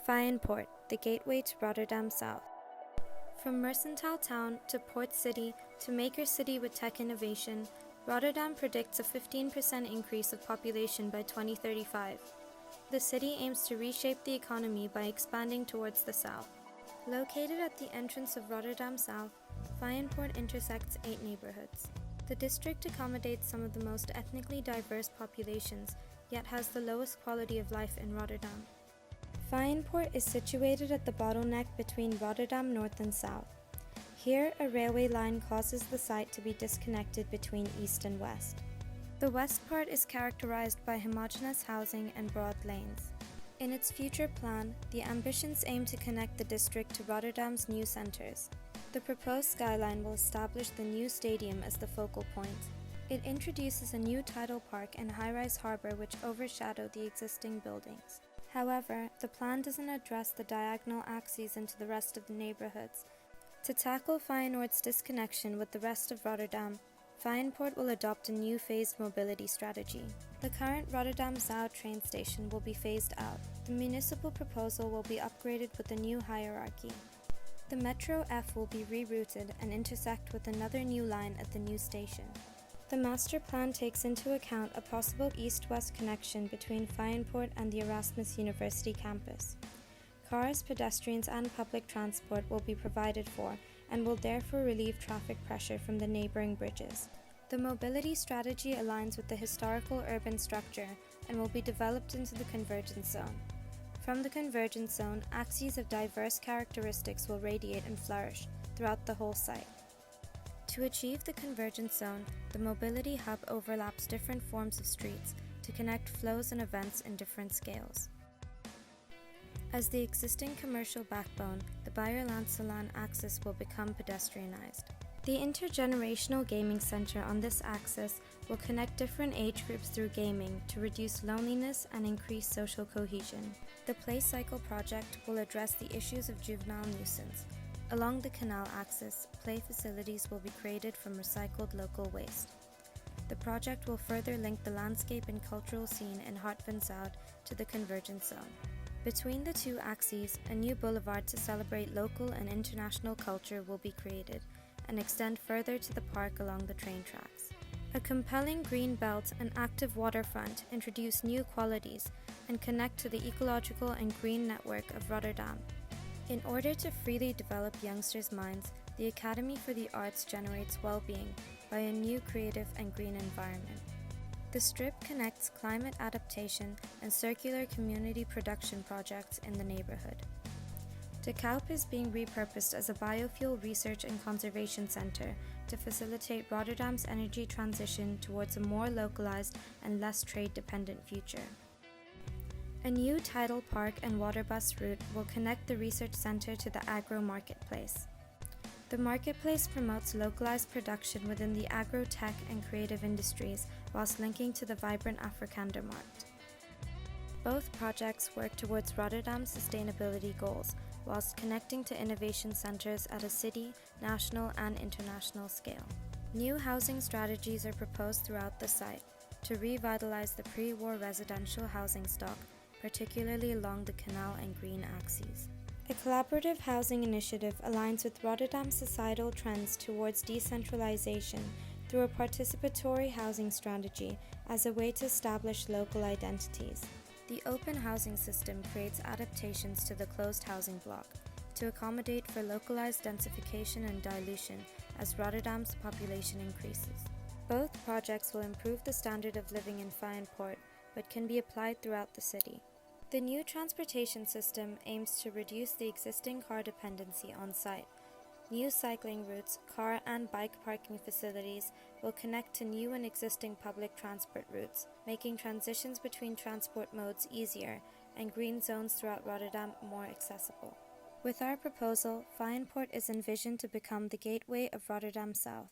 Feijenpoort, the gateway to Rotterdam South. From mercantile town to port city to maker city with tech innovation, Rotterdam predicts a 15% increase of population by 2035. The city aims to reshape the economy by expanding towards the south. Located at the entrance of Rotterdam South, Feijenpoort intersects 8 neighborhoods. The district accommodates some of the most ethnically diverse populations, yet has the lowest quality of life in Rotterdam. Feijenpoort is situated at the bottleneck between Rotterdam North and South. Here, a railway line causes the site to be disconnected between east and west. The west part is characterized by homogeneous housing and broad lanes. In its future plan, the ambitions aim to connect the district to Rotterdam's new centers. The proposed skyline will establish the new stadium as the focal point. It introduces a new tidal park and high-rise harbor which overshadow the existing buildings. However, the plan doesn't address the diagonal axes into the rest of the neighborhoods. To tackle Feyenoord's disconnection with the rest of Rotterdam, Feijenpoort will adopt a new phased mobility strategy. The current Rotterdam Zuid train station will be phased out. The municipal proposal will be upgraded with a new hierarchy. The Metro F will be rerouted and intersect with another new line at the new station. The master plan takes into account a possible east-west connection between Feijenpoort and the Erasmus University campus. Cars, pedestrians and public transport will be provided for and will therefore relieve traffic pressure from the neighbouring bridges. The mobility strategy aligns with the historical urban structure and will be developed into the convergence zone. From the convergence zone, axes of diverse characteristics will radiate and flourish throughout the whole site. To achieve the convergence zone, the mobility hub overlaps different forms of streets to connect flows and events in different scales. As the existing commercial backbone, the Beierlandselaan axis will become pedestrianized. The intergenerational gaming center on this axis will connect different age groups through gaming to reduce loneliness and increase social cohesion. The Play Cycle project will address the issues of juvenile nuisance. Along the canal axis, play facilities will be created from recycled local waste. The project will further link the landscape and cultural scene in Hart van Zuid to the convergence zone. Between the two axes, a new boulevard to celebrate local and international culture will be created and extend further to the park along the train tracks. A compelling green belt and active waterfront introduce new qualities and connect to the ecological and green network of Rotterdam. In order to freely develop youngsters' minds, the Academy for the Arts generates well-being by a new creative and green environment. The strip connects climate adaptation and circular community production projects in the neighborhood. De Kuip is being repurposed as a biofuel research and conservation center to facilitate Rotterdam's energy transition towards a more localized and less trade-dependent future. A new tidal park and water bus route will connect the research center to the agro marketplace. The marketplace promotes localized production within the agro-tech and creative industries whilst linking to the vibrant Afrikandermarkt. Both projects work towards Rotterdam's sustainability goals whilst connecting to innovation centers at a city, national and international scale. New housing strategies are proposed throughout the site to revitalize the pre-war residential housing stock, particularly along the canal and green axes. A collaborative housing initiative aligns with Rotterdam's societal trends towards decentralization through a participatory housing strategy as a way to establish local identities. The open housing system creates adaptations to the closed housing block to accommodate for localized densification and dilution as Rotterdam's population increases. Both projects will improve the standard of living in Feijenpoort, but can be applied throughout the city. The new transportation system aims to reduce the existing car dependency on site. New cycling routes, car and bike parking facilities will connect to new and existing public transport routes, making transitions between transport modes easier and green zones throughout Rotterdam more accessible. With our proposal, Feijenpoort is envisioned to become the gateway of Rotterdam South.